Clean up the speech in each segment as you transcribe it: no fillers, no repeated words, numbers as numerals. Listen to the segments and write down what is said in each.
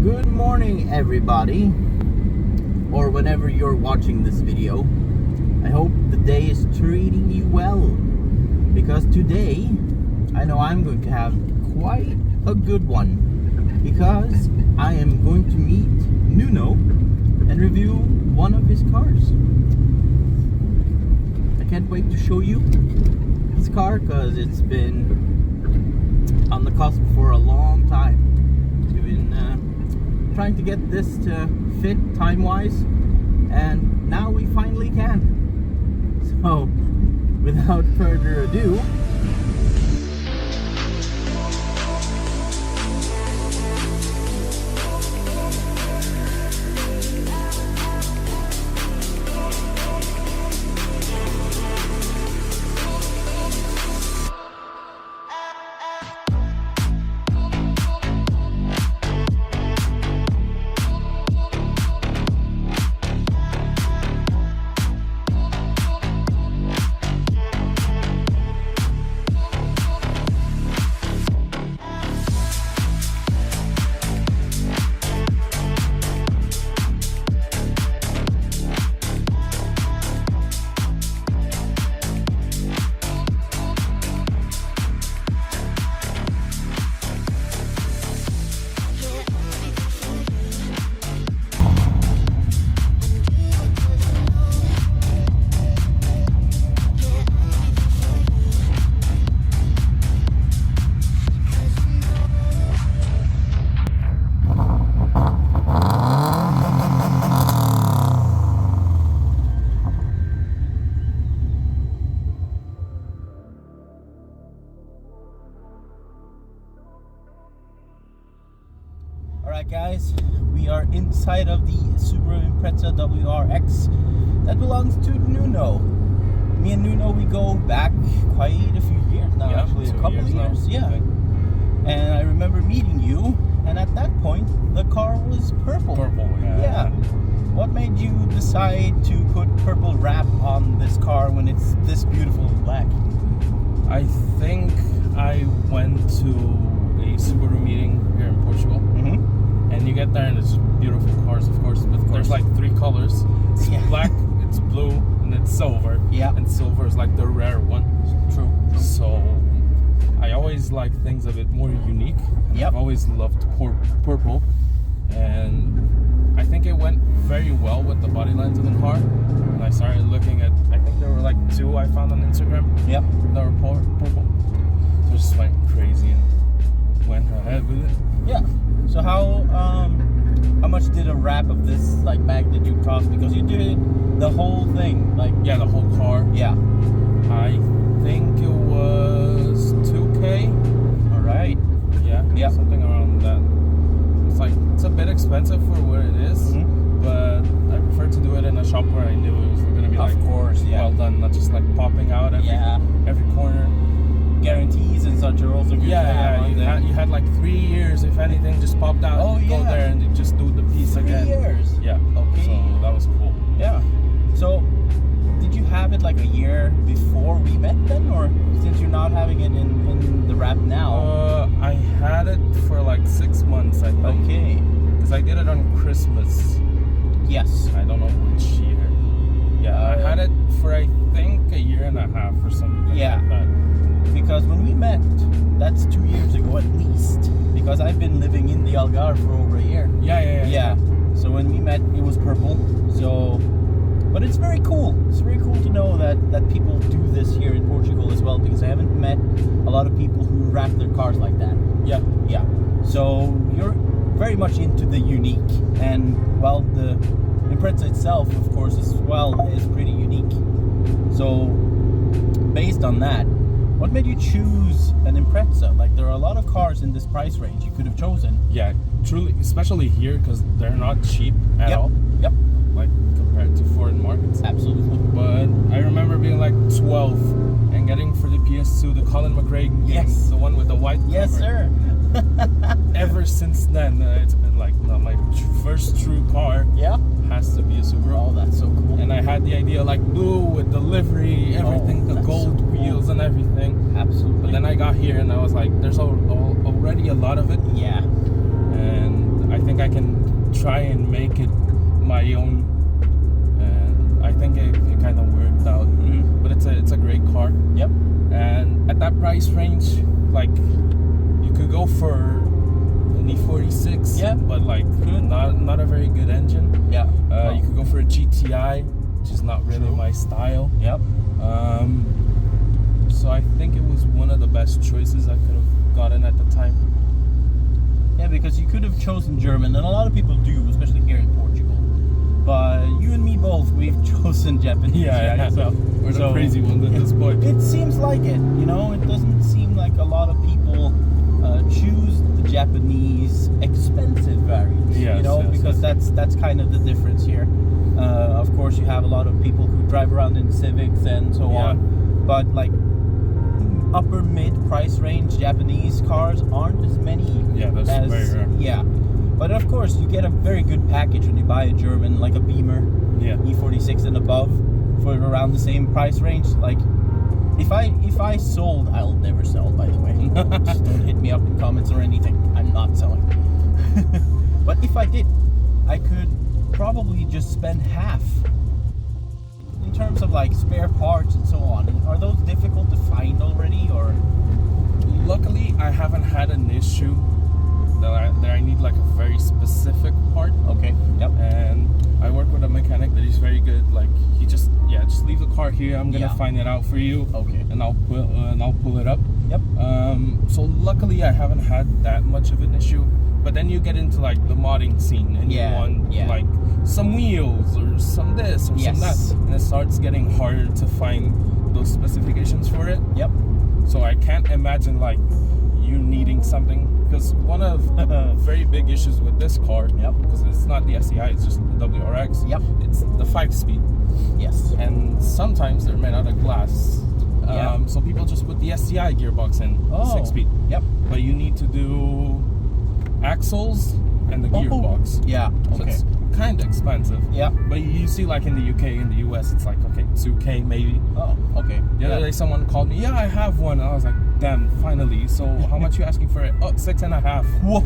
Good morning, everybody, or whenever you're watching this video. I hope the day is treating you well, because today I know I'm going to have quite a good one, because I am going to meet Nuno and review one of his cars. I can't wait to show you his car, because it's been on the cusp for a long time. We've been trying to get this to fit time-wise, and now we finally can. So, without further ado, alright guys, we are inside of the Subaru Impreza WRX that belongs to Nuno. Me and Nuno, we go back quite a few years now, actually a couple of years. Yeah. And I remember meeting you, and at that point the car was purple. Yeah. What made you decide to put purple wrap on this car when it's this beautiful in black? I think I went to a Subaru meeting here in Portugal. And you get there and it's beautiful cars, of course. There's like 3 colors. It's black, it's blue, and it's silver. Yeah. And silver is like the rare one. True. So I always like things a bit more unique. I've always loved purple. And I think it went very well with the body lines of the car. And I started looking at, I think there were like 2 I found on Instagram. Yep. That were purple. So I just went crazy and went ahead with it. Yeah. So how much did a wrap of this like magnitude cost? Because you did the whole thing, like the whole car. Yeah. I think it was 2K. All right. Yeah. Something around that. It's a bit expensive for what it is, but I prefer to do it in a shop where I knew it was gonna be well done, not just like popping out every corner. Guarantees and such are also good. You had like 3 years if anything just popped out. Go there and you just do the piece again. 3 years. Yeah. Okay. So that was cool. Yeah. So did you have it like a year before we met then, or since you're not having it in the wrap now? I had it for like 6 months, I think. Okay. Because I did it on Christmas. Yes. I don't know which year. Yeah, I had it for I think a year and a half or something like that. Because when we met, that's 2 years ago at least. Because I've been living in the Algarve for over a year. Yeah. So when we met, it was purple. So, but it's very cool. It's very cool to know that people do this here in Portugal as well. Because I haven't met a lot of people who wrap their cars like that. Yeah. So you're very much into the unique, and well, the Impreza itself, of course, as well, is pretty unique. So, based on that, what made you choose an Impreza? Like, there are a lot of cars in this price range you could have chosen. Yeah, truly, especially here, because they're not cheap at all. Yep. Like, compared to foreign markets. Absolutely. But I remember being like 12 and getting for the PS2 the Colin McRae game, the one with the white cover. Yes, sir. Ever since then, it's been like, no, my first true car has to be a Subaru. Oh, that's so cool. And I had the idea like blue with the livery, everything, the gold wheels and everything. Absolutely. But then I got here and I was like, there's already a lot of it. Yeah. And I think I I can try and make it my own. And I think it kind of worked out. Mm-hmm. But it's a great car. Yep. And at that price range, like, you could go for an E46. Yeah. But like not a very good engine. Yeah. You could go for a GTI, which is not really my style. Yep. So I think it was one of the best choices I could have gotten at the time. Yeah, because you could have chosen German, and a lot of people do, especially here in Portugal. But you and me both, we've chosen Japanese. Yeah. So we're the crazy ones at this point. It seems like it, you know. It doesn't seem like a lot of people choose the Japanese expensive variants. Yes, you know, because that's kind of the difference here. Of course, you have a lot of people who drive around in Civics and so on, but like upper mid price range Japanese cars aren't as many. Yeah, that's very rare. Yeah, but of course you get a very good package when you buy a German, like a Beamer, E46 and above, for around the same price range. Like if I sold, I'll never sell, by the way. Just don't hit me up in comments or anything. I'm not selling. But if I did, I could probably just spend half in terms of like spare parts and so on. Are those difficult to find already, or? Luckily, I haven't had an issue that I need like a very specific part. Okay. Yep. And I work with a mechanic that is very good. Like he just leave the car here. I'm gonna find it out for you. Okay. And I'll pull it up. Yep. So luckily, I haven't had that much of an issue. But then you get into like the modding scene, and you want like some wheels or some this or some that, and it starts getting harder to find those specifications for it. Yep. So I can't imagine like you needing something, because one of the very big issues with this car, because it's not the SCI, it's just the WRX. Yep. It's the 5-speed. Yes. And sometimes they're made out of glass. So people just put the SCI gearbox in, 6-speed. Yep. But you need to do axles and the gearbox. Yeah. So it's kind of expensive. Yeah. But you see, like in the UK, in the US, it's like, okay, 2K maybe. Oh, okay. The other day someone called me, I have one. And I was like, damn, finally. So how much you asking for it? Oh, 6.5. Whoa.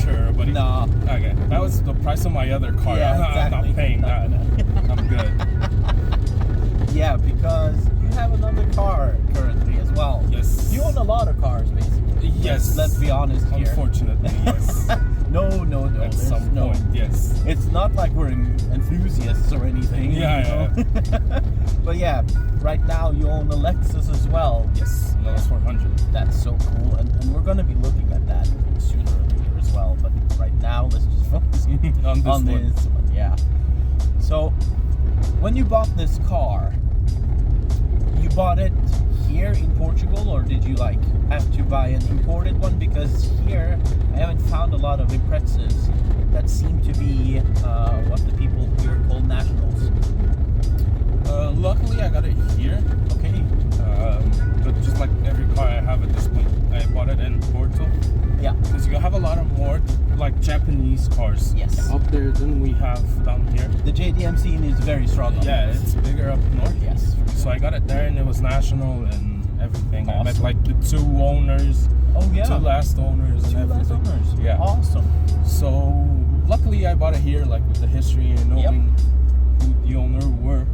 Sure, buddy. Nah. Okay. That was the price of my other car. I'm not paying that. I'm good. Yeah, because you have another car currently as well. Yes. You own a lot of cars, basically. Yes. Let's be honest here. Unfortunately, yes. No. At some point, yes. It's not like we're enthusiasts or anything. Yeah. But yeah, right now you own a Lexus as well. Yes, Nunos 400. That's so cool, and we're going to be looking at that sooner or later as well. But right now, let's just focus on this one. Yeah. So, when you bought this car, you bought it here in Portugal, or did you like have to buy an imported one? Because here I haven't found a lot of Imprezas that seem to be what the people here call nationals. Luckily I got it here. Okay. But just like every car I have at this point, I bought it in Porto. Yeah. Because you have a lot of more like Japanese cars up there than we have down here. The JDM scene is very strong. It's bigger up north. Yes. So I got it there, and it was national and everything. Awesome. I met like the 2 owners. Oh yeah. 2 last owners and everything. 2 last owners. Yeah. Awesome. So luckily I bought it here, like with the history and knowing who the owner were.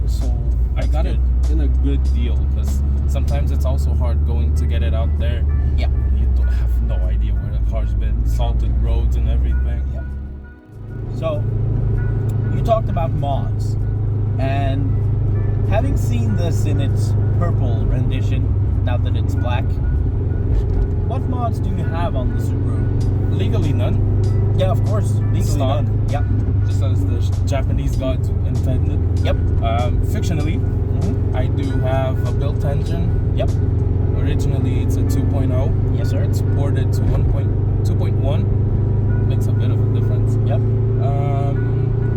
So I got it in a good deal, because sometimes it's also hard going to get it out there. Yeah. You don't have no idea where the car's been, salted roads and everything. Yeah. So you talked about mods, and having seen this in its purple rendition, now that it's black, what mods do you have on the Subaru? Legally none. Yeah, of course. Legally Stock. none. Yeah. Just as the Japanese gods intended. Yep. Fictionally, I do have a built engine. Yep. Originally, it's a 2.0. Yes, sir. It's ported to 2.1. Makes a bit of a difference. Yep.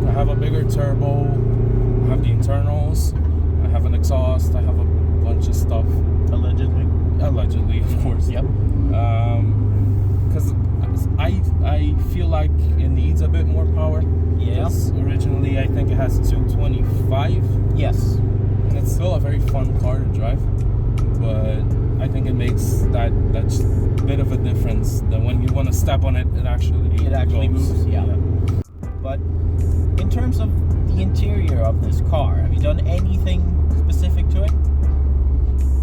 I have a bigger turbo. I have the internals. I have an exhaust. I have a bunch of stuff. Allegedly, of course. Yep. Because I feel like it needs a bit more power. Yeah. Originally, I think it has 225. Yes. And it's still a very fun car to drive. But I think it makes that bit of a difference. That when you want to step on it, it actually moves. Yeah. But in terms of the interior of this car, have you done anything specific to it?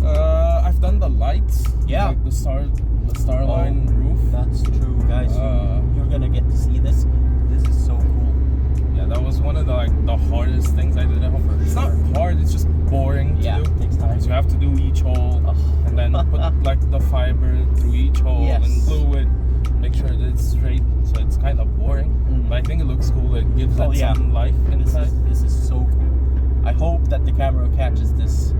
I've done the lights. Yeah. Like the Starline roof. That's true, guys. You're gonna get to see this. This is so cool. Yeah, that was one of the hardest things I did at home. It's not hard, it's just boring to do. It takes time. Because you have to do each hole and then put like the fiber through each hole and glue it, make sure that it's straight. So it's kind of boring. But I think it looks cool. It gives it some life inside. This is so cool. I hope that the camera catches this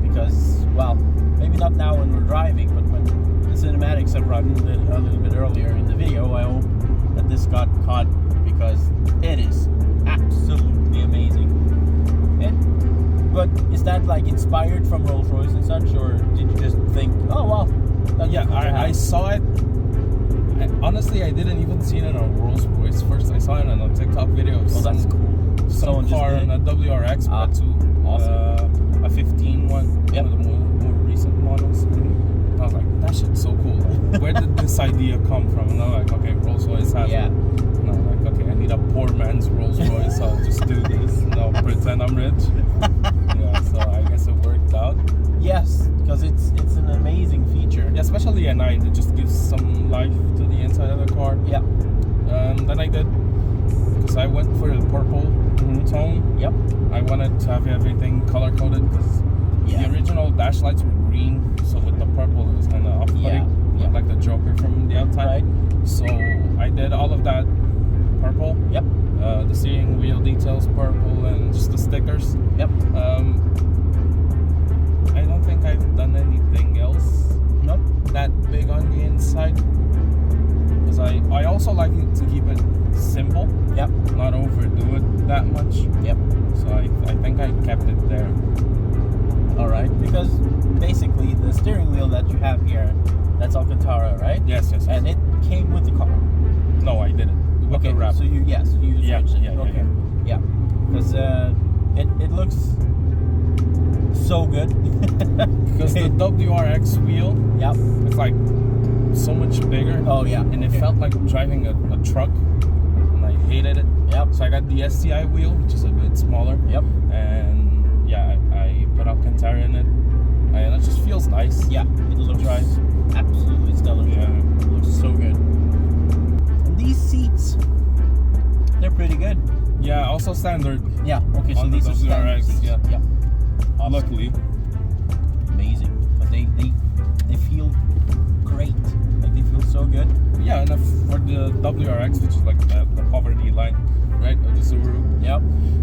because, well, maybe not now when we're driving, but when the cinematics have run a little bit earlier in the video, I hope that this got caught because it is absolutely amazing. But is that like inspired from Rolls-Royce and such, or did you just think, oh wow? I saw it. Honestly, I didn't even see it in a Rolls-Royce first. I saw it on a TikTok video. That's cool. Some car in a WRX, but awesome. A 15 one, one of the more recent models. And I was like, that shit's so cool. Like, where did this idea come from? And I'm like, okay, Rolls-Royce has it. And I'm like, okay, I need a poor man's Rolls-Royce, so I'll just do this and I'll pretend I'm rich. So I guess it worked out. Yes, because it's an amazing feature. Yeah, especially at night, it just gives some life to the inside of the car. Yeah. Then I did, because I went for the purple tone. Yep. I wanted to have everything color coded because the original dash lights were green, so with the purple it was kind of off-putting, like the Joker from the outside. Right. So I did all of that purple. Yep. The steering wheel details purple and just the stickers. Yep. I don't think I've done anything else that big on the inside, because I also like it to keep it simple. Yep. Not overdo it that much. Yep. So I think I kept it there. All right, because basically the steering wheel that you have here, that's Alcantara, right? Yes. And it came with the car. No, I didn't. Okay, so you switched it. Okay. Yeah. Because it looks so good. Because the WRX wheel, it's like so much bigger. Oh yeah. And it felt like driving a truck, and I hated it. Yep. So I got the STI wheel, which is a bit smaller. Yep. And I put Alcantara in it, and it just feels nice. Yeah. It looks absolutely stellar. Yeah. It looks so good. And these seats, they're pretty good. Yeah. Also standard. Yeah. Okay. So these are standard seats. Yeah. Awesome. Luckily. Amazing. But they feel great. Like they feel so good. Yeah, and for the WRX, which is like the poverty line, right, of the Subaru. Yep.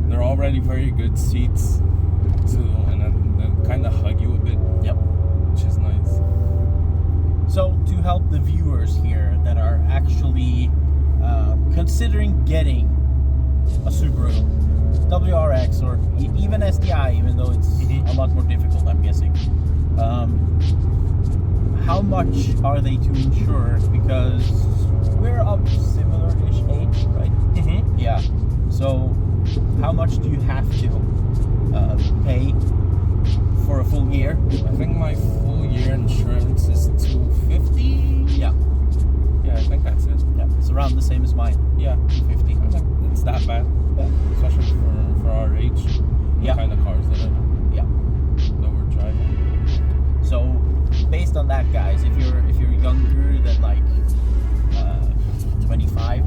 They're already very good seats too, and then kind of hug you a bit. Yep. Which is nice. So to help the viewers here that are actually considering getting a Subaru WRX or even STI, even though it's a lot more difficult, I'm guessing. How much are they to insure? Because we're of similar-ish age, right? Yeah. So how much do you have to pay for a full year? I think my full year insurance is $250. Yeah. Yeah, I think that's it. Yeah, it's around the same as mine. Yeah, $250. I think it's that bad. Yeah. Especially for our age. The kind of cars that we're driving. So based on that, guys, if you're younger than like 25,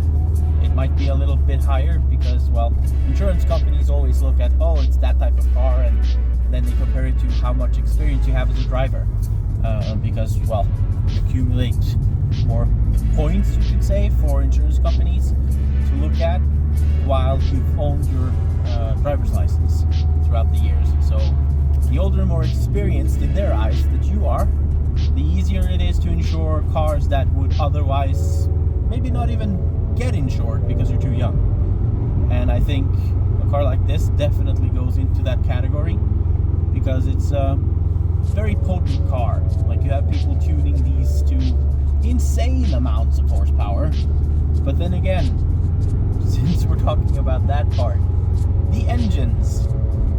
it might be a little bit higher because, well, insurance companies always look at, oh, it's that type of car, and then they compare it to how much experience you have as a driver, because, well, you accumulate more points, you could say, for insurance companies to look at while you've owned your driver's license throughout the years. So the older and more experienced in their eyes that you are, the easier it is to insure cars that would otherwise maybe not even get insured because you're too young. And I think a car like this definitely goes into that category because it's a very potent car. Like, you have people tuning these to insane amounts of horsepower. But then again, since we're talking about that part, the engines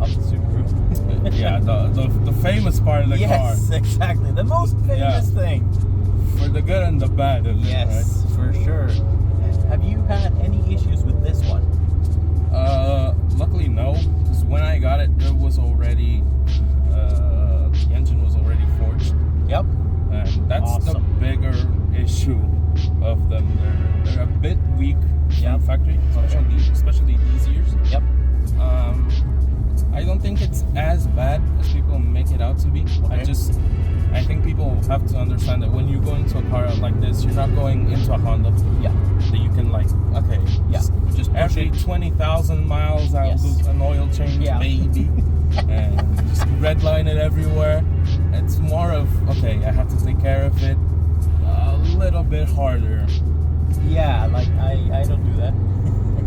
of the Subaru. Yeah, the famous part of the car. Yes, exactly. The most famous thing. For the good and the bad. Yes, right? For sure. Have you had any issues with this one? Luckily no, because when I got it, it was already the engine was already forged. Yep. And that's awesome. The bigger issue of them. They're a bit weak from factory, especially these years. Yep. I don't think it's as bad as people make it out to be. Okay. I think people have to understand that when you go into a car like this, you're not going into a Honda. Yeah. That you can just every 20,000 miles I'll do an oil change, maybe, and just redline it everywhere. It's more of I have to take care of it a little bit harder. Yeah, like I don't do that.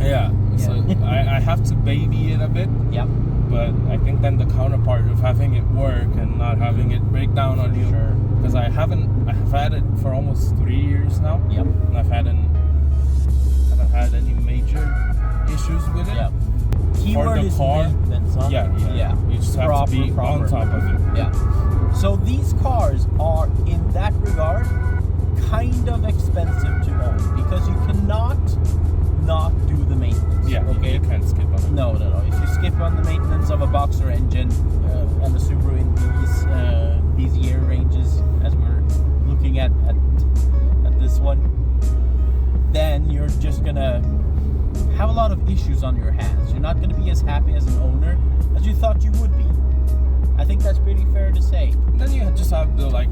Yeah. So I have to baby it a bit. Yep. But I think then the counterpart of having it work and not having it break down on you, because I have had it for almost 3 years now. Yep. And I haven't had any major issues with it. Yep. For the car, maintenance, huh? Yeah. You just have to be on top of it. Yeah. So these cars are, in that regard, kind of expensive to own because you cannot not do the maintenance. Yeah. Okay. You can't skip on it. No. If you skip on the maintenance of a boxer engine and the Subaru in these year ranges, as we're looking at this one, then you're just gonna have a lot of issues on your hands. You're not gonna be as happy as an owner as you thought you would be. I think that's pretty fair to say. And then you just have the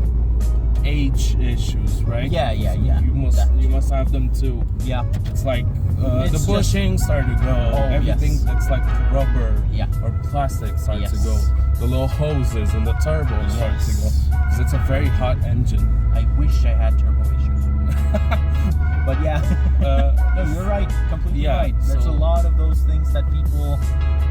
age issues, right? Yeah. You must have them too. Yeah. It's like the bushing started to go. Everything that's like rubber or plastic starts to go. The little hoses and the turbo start to go. Because it's a very hot engine. I wish I had turbo issues. But no, you're right. Completely right. There's a lot of those things that people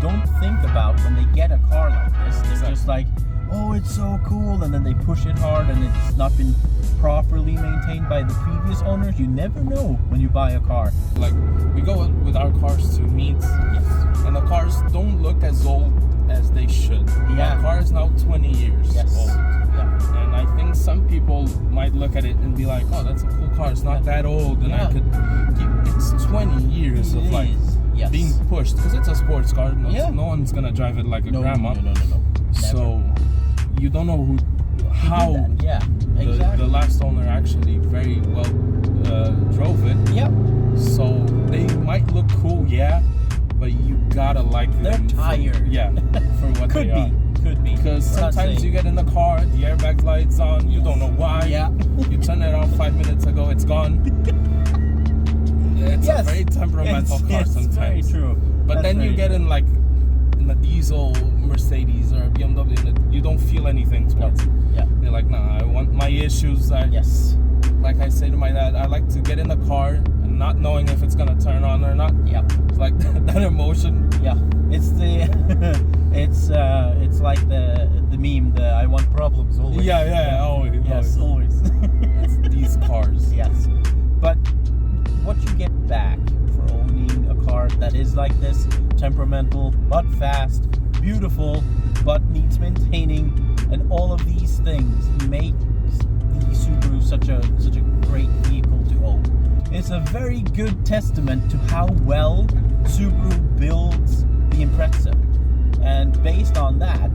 don't think about when they get a car like this. They're just like, oh, it's so cool, and then they push it hard and it's not been properly maintained by the previous owners. You never know when you buy a car. Like, we go with our cars to meets, and the cars don't look as old as they should. Yeah. My car is now 20 years old. Yeah. And I think some people might look at it and be like, oh, that's a cool car, it's not that old, and I could keep, it's 20 years of being pushed, because it's a sports car. No one's gonna drive it like a grandma. No. So you don't know how the last owner actually very well drove it. Yep. So they might look cool, but you gotta like them. They're tired. For what they are. Could be. Because sometimes you get in the car, the airbag light's on, you don't know why. Yeah. You turn it on 5 minutes ago, it's gone. It's a very temperamental car sometimes. It's very true. But then you get in in a diesel Mercedes or a BMW, and you don't feel anything towards it. Yeah. You're like, nah, I want my issues. Like I say to my dad, I like to get in the car and not knowing if it's gonna turn on or not. Yeah. It's like that emotion. Yeah. It's the it's like the meme, the I want problems always. Always. Yes, always. It's these cars. Yes. But what you get back for owning a car that is like this, temperamental but fast, beautiful but needs maintaining, and all of these things makes the Subaru such a great vehicle to own. It's a very good testament to how well Subaru builds the Impreza. And based on that,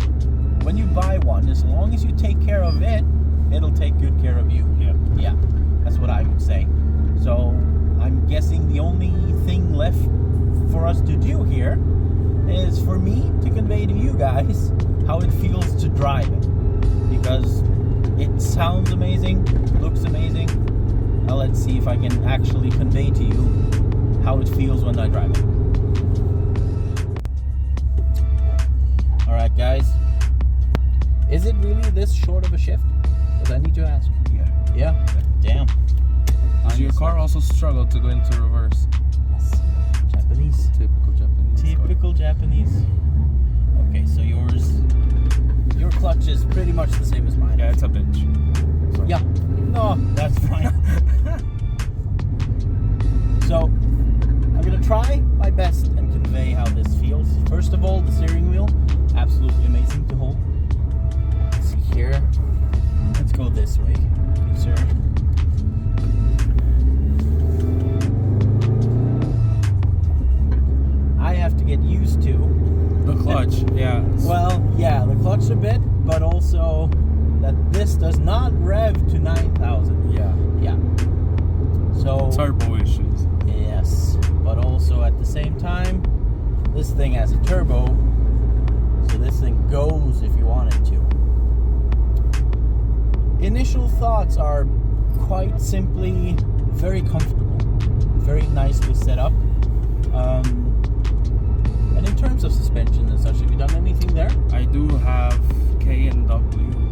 when you buy one, as long as you take care of it, it'll take good care of you. Yeah, that's what I would say. So I'm guessing the only thing left for us to do here is for me to convey to you guys how it feels to drive it, because it sounds amazing, looks amazing. Now let's see if I can actually convey to you how it feels when I drive it. Alright guys, is it really this short of a shift? Because I need to ask. Yeah? Damn. Does your car also struggle to go into reverse? Yes. Japanese. Typical Japanese. Okay, so your clutch is pretty much the same as mine. Yeah, it's a bitch. So. Yeah. No, that's fine. So, I'm gonna try my best and convey how this feels. First of all, the steering wheel absolutely amazing to hold. Let's see here. Let's go this way, good sir. I have to get used to the clutch. Yeah. Well, yeah, the clutch a bit, but also that this does not rev to 9,000. Yeah. Yeah. So turbo issues. Yes, but also at the same time, this thing has a turbo, so this thing goes if you want it to. Initial thoughts are quite simply very comfortable, very nicely set up. And in terms of suspension and such, have you done anything there? I do have K&W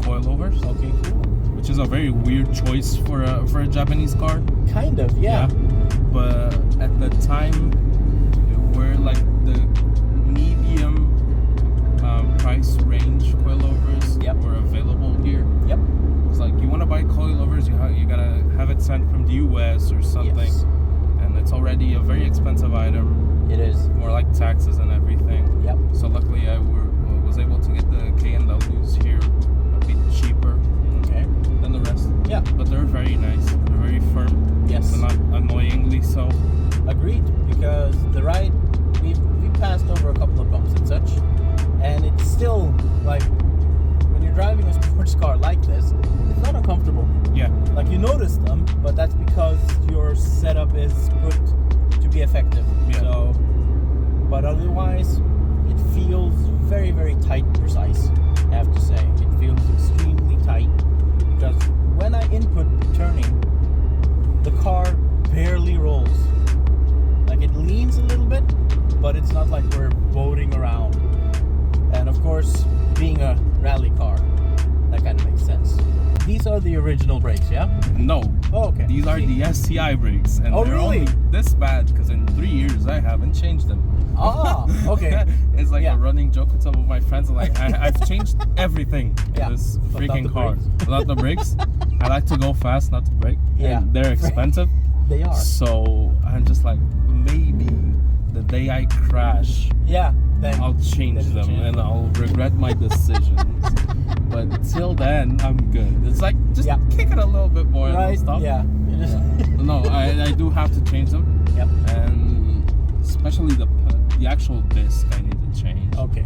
coilovers. Okay, cool. Which is a very weird choice for a Japanese car. Kind of, yeah. But at the time, were like the medium price range coilovers were available here. Yep. It's like you want to buy coilovers, you gotta have it sent from the US or something, and it's already a very expensive item. It is. More like taxes and everything. Yep. So luckily I was able to get the K&Ws here a bit cheaper than the rest. Yeah. But they're very nice. They're very firm. Yes. They're not annoyingly so. Agreed, because the ride, we passed over a couple of bumps and such, and it's still like, when you're driving a sports car like this, it's not uncomfortable. Yeah. Like, you notice them, but that's because your setup is put to be effective. Yeah. So, but otherwise, it feels very, very tight and precise, I have to say. It feels extremely tight, because when I input turning, the car barely rolls. Like, it leans a little bit, but it's not like we're boating around. And of course, being a rally car, that kind of makes sense. These are the original brakes, yeah? No. Oh, okay. These are the STI brakes, and they're really? only this bad because in 3 years I haven't changed them. Ah, okay. It's like a running joke with some of my friends. Like, I've changed everything in this freaking car. Without the brakes, I like to go fast, not to brake. Yeah. And they're expensive. They are. So I'm just like, maybe the day I crash, then I'll change them and I'll regret my decisions. But till then, I'm good. It's like, just kick it a little bit more and I'll stop. Yeah. No, I do have to change them. Yep. And especially the actual disc I need to change. Okay.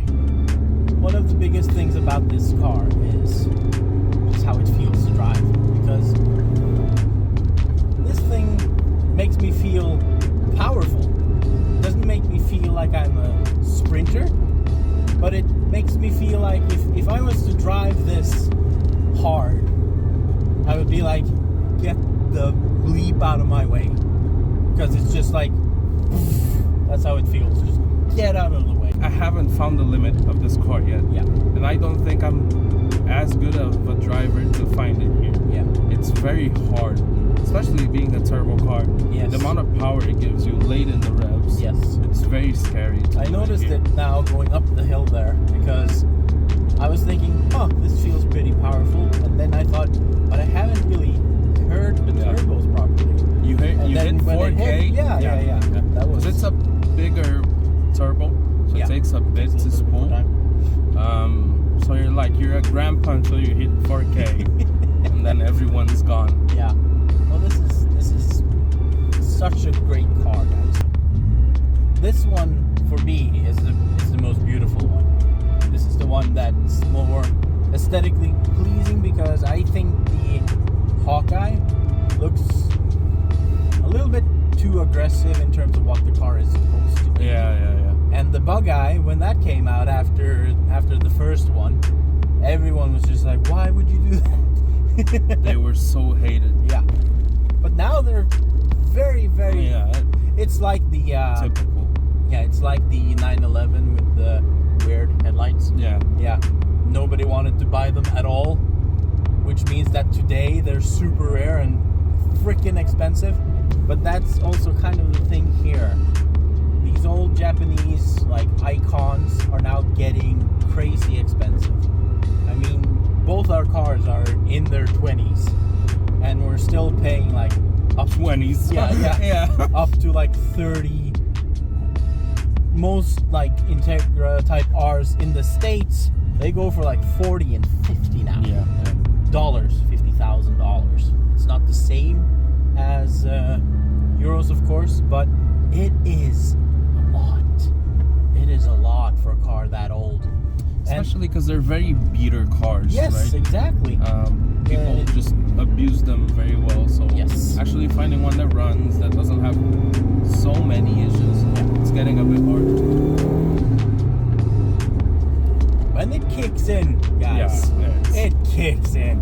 One of the biggest things about this car is just how it feels to drive, because this thing makes me feel powerful. It doesn't make me feel like I'm a sprinter, but it makes me feel like if I was to drive this hard, I would be like, get the bleep out of my way, because it's just like, that's how it feels. Just get out of the way. I haven't found the limit of this car yet. Yeah. And I don't think I'm as good of a driver to find it here. Yeah. It's very hard, especially being a turbo car. Yes. The amount of power it gives you late in the revs. Yes. It's very scary. I noticed it now going up the hill there, because I was thinking, this feels pretty powerful, and then I thought, but I haven't really heard the turbos properly. You hit 4K? Yeah. That was. Because it's a bigger turbo, so it takes a bit to spool. So you're a grandpa until you hit 4K, and then everyone's gone. Yeah. Well, this is such a great car, guys. This one for me is the most beautiful one. This is the one that's more aesthetically pleasing, because I think the Hawkeye looks a little bit too aggressive in terms of what the car is supposed to be. Yeah. And the Bug-Eye, when that came out after the first one, everyone was just like, why would you do that? They were so hated. Yeah. But now they're very, very... Yeah. It's like the... typical. Yeah, it's like the 911 with the weird headlights. Yeah. Yeah. Nobody wanted to buy them at all, which means that today they're super rare and freaking expensive. But that's also kind of the thing here. These old Japanese like icons are now getting crazy expensive. I mean, both our cars are in their 20s, and we're still paying like up 20s. Yeah. Up to like 30. most like Integra type R's in the States, they go for like 40 and 50 now. Yeah. Dollars, $50,000. It's not the same as euros, of course, but it is a lot. It is a lot for a car that old. Especially because they're very beater cars, yes, right? exactly. People just abuse them very well. So yes, actually finding one that runs, that doesn't have so many issues, it's getting a bit hard. When it kicks in, guys, it kicks in.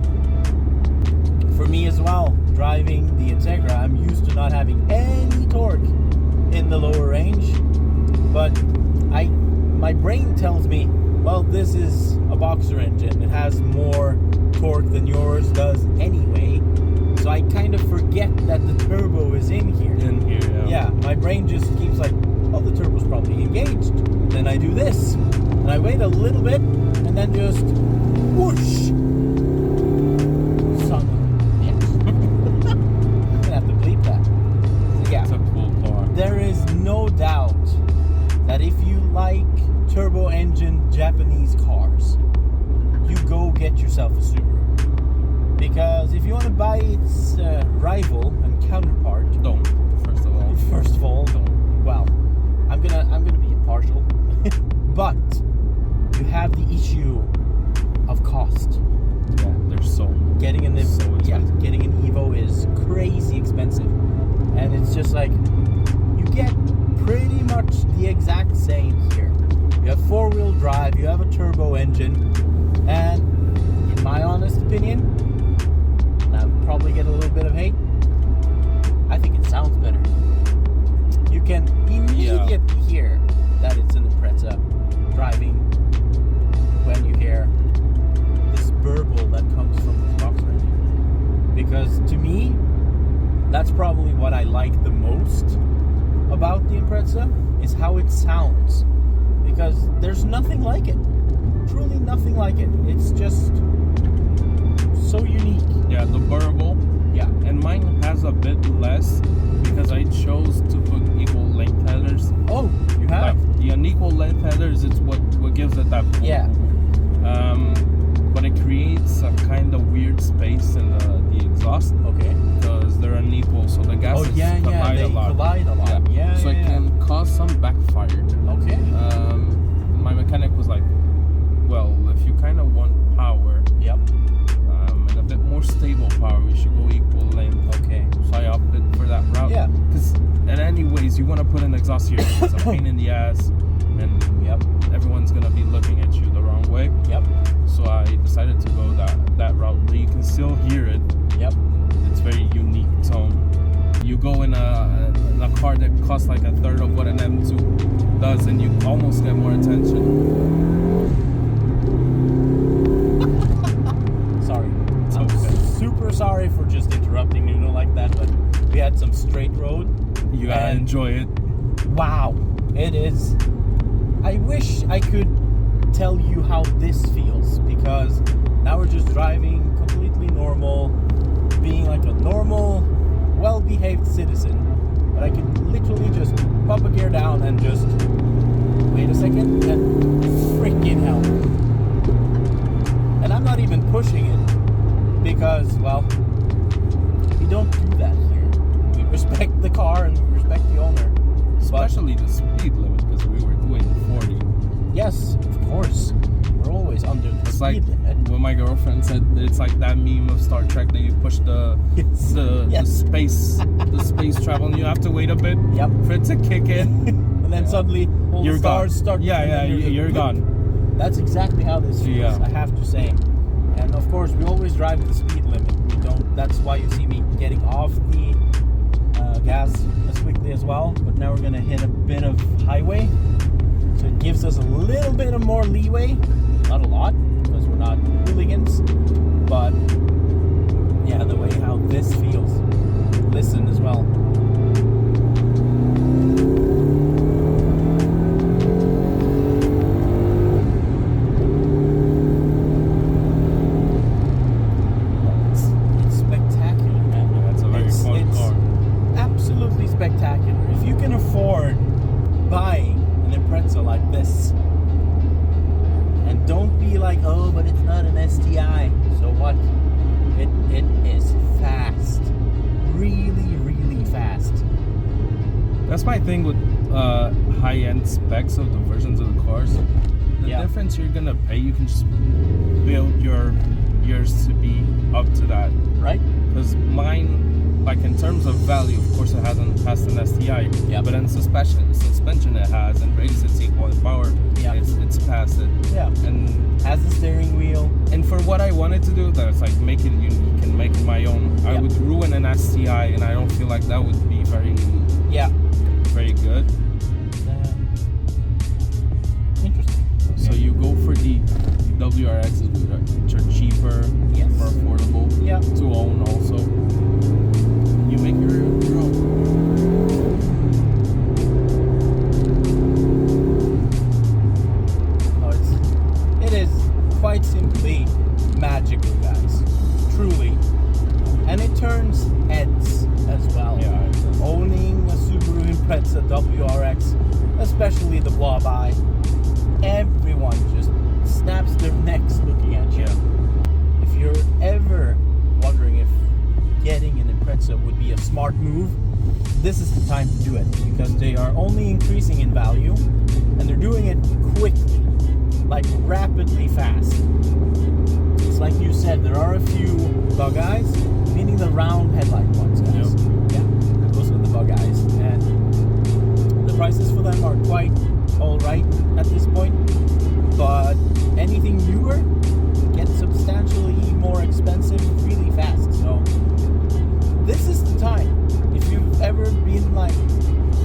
For me as well, driving the Integra, I'm used to not having any torque in the lower range, but my brain tells me, well, this is a boxer engine. It has more torque than yours does anyway. So I kind of forget that the turbo is in here. Yeah, my brain just keeps like, oh, the turbo's probably engaged. Then I do this, and I wait a little bit, and then just whoosh. Son of a bitch. I'm gonna have to bleep that. Yeah, it's a cool car. There is no doubt that if you like turbo engine Japanese cars, you go get yourself a Subaru. Because if you want to buy its rival and counterpart, don't. First of all, don't. Well, I'm gonna be impartial, but you have the issue of cost. Yeah, they're so getting an Evo is crazy expensive, and it's just like you get pretty much the exact same here. You have four-wheel drive, you have a turbo engine, and in my honest opinion, and I'll probably get a little bit of hate, I think it sounds better. You can immediately hear that it's an Impreza driving when you hear this burble that comes from this boxer engine. Because to me, that's probably what I like the most about the Impreza, is how it sounds. Because there's nothing like it. Truly nothing like it. It's just so unique. Yeah, the burble. Yeah. And mine has a bit less because I chose to put equal length headers. Oh, you have? Like, the unequal length headers, it's what gives it that pull. Yeah. But it creates a kind of weird space in the exhaust. Okay. Because they're unequal, so the gases collide a lot. Collide a lot. Yeah. So it can cause some backfire. Okay. My mechanic was like, well, if you kind of want power, and a bit more stable power, we should go equal length. Okay. So I opted for that route. Yeah. Because, and anyways, you want to put an exhaust here. It's a pain in the ass, and everyone's gonna be looking at you the wrong way. So I decided to go that route, but you can still hear it. It's very unique tone. You go in a car that costs like a third of what an M2 does, and you almost get more attention. Sorry. I'm super sorry for just interrupting Nuno like that, but we had some straight road. You gotta enjoy it. Wow, it is. I wish I could tell you how this feels, because now we're just driving completely normal, being like a normal, well-behaved citizen, but I can literally just pop a gear down and just wait a second and freaking hell. And I'm not even pushing it because, well, we don't do that here. We respect the car and we respect the owner. Especially the speed limit, because we were doing 40. Yes, of course. We're always under the speed limit. When my girlfriend said it's like that meme of Star Trek that you push the space travel and you have to wait a bit for it to kick in. And then suddenly all the stars start. You're gone. That's exactly how this feels, I have to say. And of course, we always drive the speed limit. We don't. That's why you see me getting off the gas as quickly as well. But now we're gonna hit a bit of highway, so it gives us a little bit of more leeway. Not a lot, because we're not hooligans. But yeah, the way how this feels. Listen as well. Spectacular. If you can afford buying an Impreza like this. And don't be like, oh, but it's not an STI. So what? It is fast. Really, really fast. That's my thing with high-end specs of the versions of the cars. The difference you're gonna pay, you can just build yours to be up to that. Right? Because mine, like in terms of value, of course it hasn't passed an STI. Yeah. But in suspension it has, and race it's equal in power. Yeah. It's passed it. Yeah. And has the steering wheel. And for what I wanted to do, that's like make it unique and make it my own. I would ruin an STI, and I don't feel like that would be very good. Interesting. Okay. So you go for the WRXs, which are cheaper, more affordable to own also. You make your own. Oh, it is quite simply magical, guys. Truly. And it turns heads as well. Yeah. Owning a Subaru Impreza WRX, especially the blobeye, everyone just snaps their necks looking at you. If you're ever wondering if getting an Impreza would be a smart move, this is the time to do it, because they are only increasing in value, and they're doing it quickly, like rapidly fast. It's like you said, there are a few bug eyes, meaning the round headlight ones, guys. Yeah, those are the bug eyes, and the prices for them are quite alright at this point, but anything newer gets substantially more expensive really fast. So this is the time. If you've ever been like,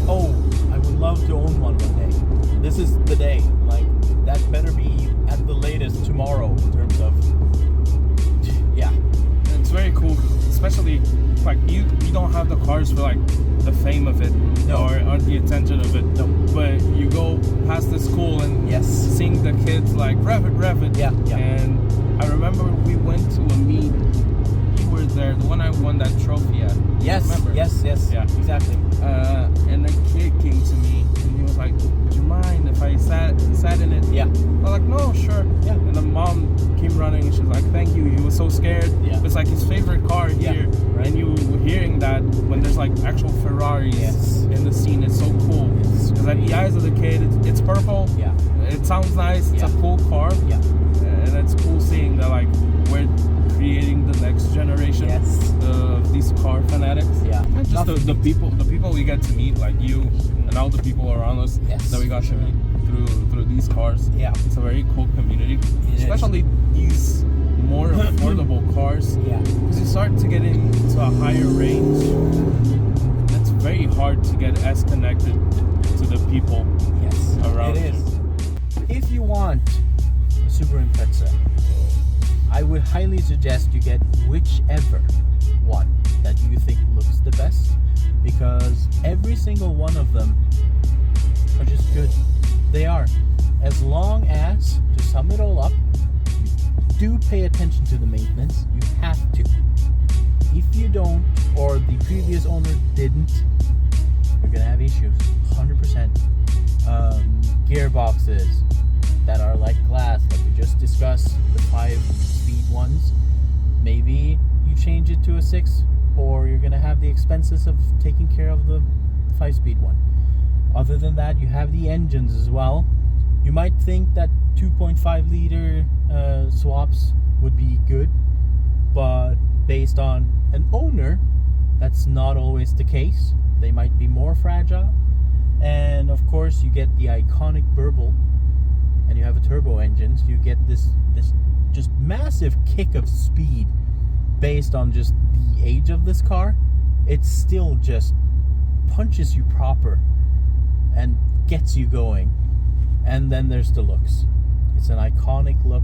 oh, I would love to own one day, this is the day. Like, that better be at the latest tomorrow in terms of, it's very cool, especially like you don't have the cars for like the fame of it or the attention of it. No. But you go past the school and seeing the kids like rev it. Yeah. And I remember we went to a meet. You were there, the one I won that trophy at. Yes. Remember? Yes. Yeah. Exactly. And a kid came to me and he was like, "Would you mind if I sat in it?" Yeah. I was like, "No, sure." Yeah. And the mom came running and she's like, "Thank you." He was so scared. Yeah. It's like his favorite car here. Right. And you hearing that when there's like actual Ferraris in the scene, it's so cool. Because at the eyes of the kid, it's purple. Yeah. It sounds nice. It's a cool car. Yeah. And it's cool seeing that like we're creating the next generation of these car fanatics. Yeah. And just the people we get to meet, like you and all the people around us that we got to meet through these cars. Yeah. It's a very cool community. Especially these more affordable cars. Yeah. Because you start to get into a higher range. It's very hard to get as connected to the people around it you. is. If you want a Subaru Impreza, I would highly suggest you get whichever one that you think looks the best, because every single one of them are just good. They are. As long as, to sum it all up, you do pay attention to the maintenance. You have to. If you don't, or the previous owner didn't, you're gonna have issues. 100%. Gearboxes that are like glass, like we just discussed, the 5-speed ones. Maybe you change it to a 6, or you're gonna have the expenses of taking care of the 5-speed one. Other than that, you have the engines as well. You might think that 2.5 liter swaps would be good, but based on an owner, that's not always the case. They might be more fragile. And of course, you get the iconic burble, and you have a turbo engine, so you get this just massive kick of speed based on just the age of this car. It still just punches you proper and gets you going. And then there's the looks. It's an iconic look,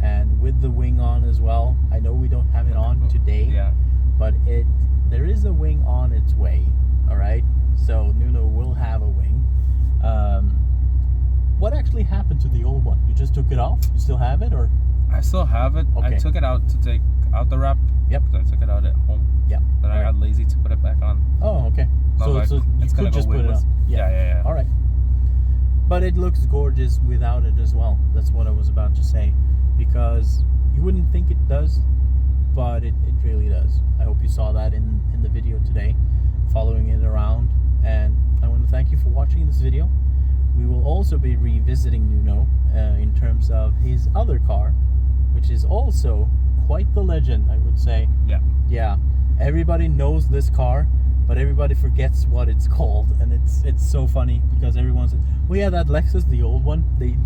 and with the wing on as well. I know we don't have it on today, but there is a wing on its way. All right, so Nuno will have a wing. What actually happened to the old one? You just took it off? You still have it, or? I still have it. Okay. I took it out to take out the wrap. Yep. I took it out at home. Yeah. Then I got lazy to put it back on. Oh, okay. So you could just put it on. Yeah. All right. But it looks gorgeous without it as well. That's what I was about to say, because you wouldn't think it does, but it really does. I hope you saw that in the video today, following it around. And I want to thank you for watching this video. We will also be revisiting Nuno in terms of his other car, which is also quite the legend, I would say. Yeah, everybody knows this car, but everybody forgets what it's called, and it's so funny because everyone says, "Oh yeah, that Lexus, the old one,"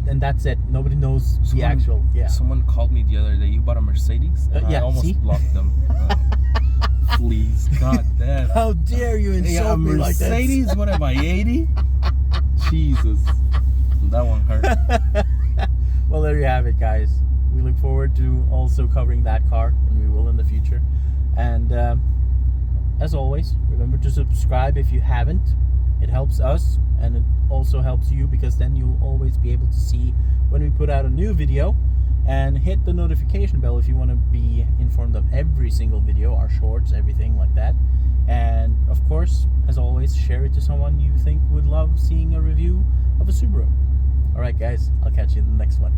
and that's it. Nobody knows the actual. Yeah. Someone called me the other day. You bought a Mercedes? And I almost blocked them. Please, god damn! How dare you insult me like that? Mercedes? What am I, 80? Jesus, that one hurt. Well, there you have it, guys. We look forward to also covering that car, and we will in the future. And as always, remember to subscribe if you haven't. It helps us, and it also helps you, because then you'll always be able to see when we put out a new video. And hit the notification bell if you want to be informed of every single video, our shorts, everything like that. And of course, as always, share it to someone you think would love seeing a review of a Subaru. Alright guys, I'll catch you in the next one.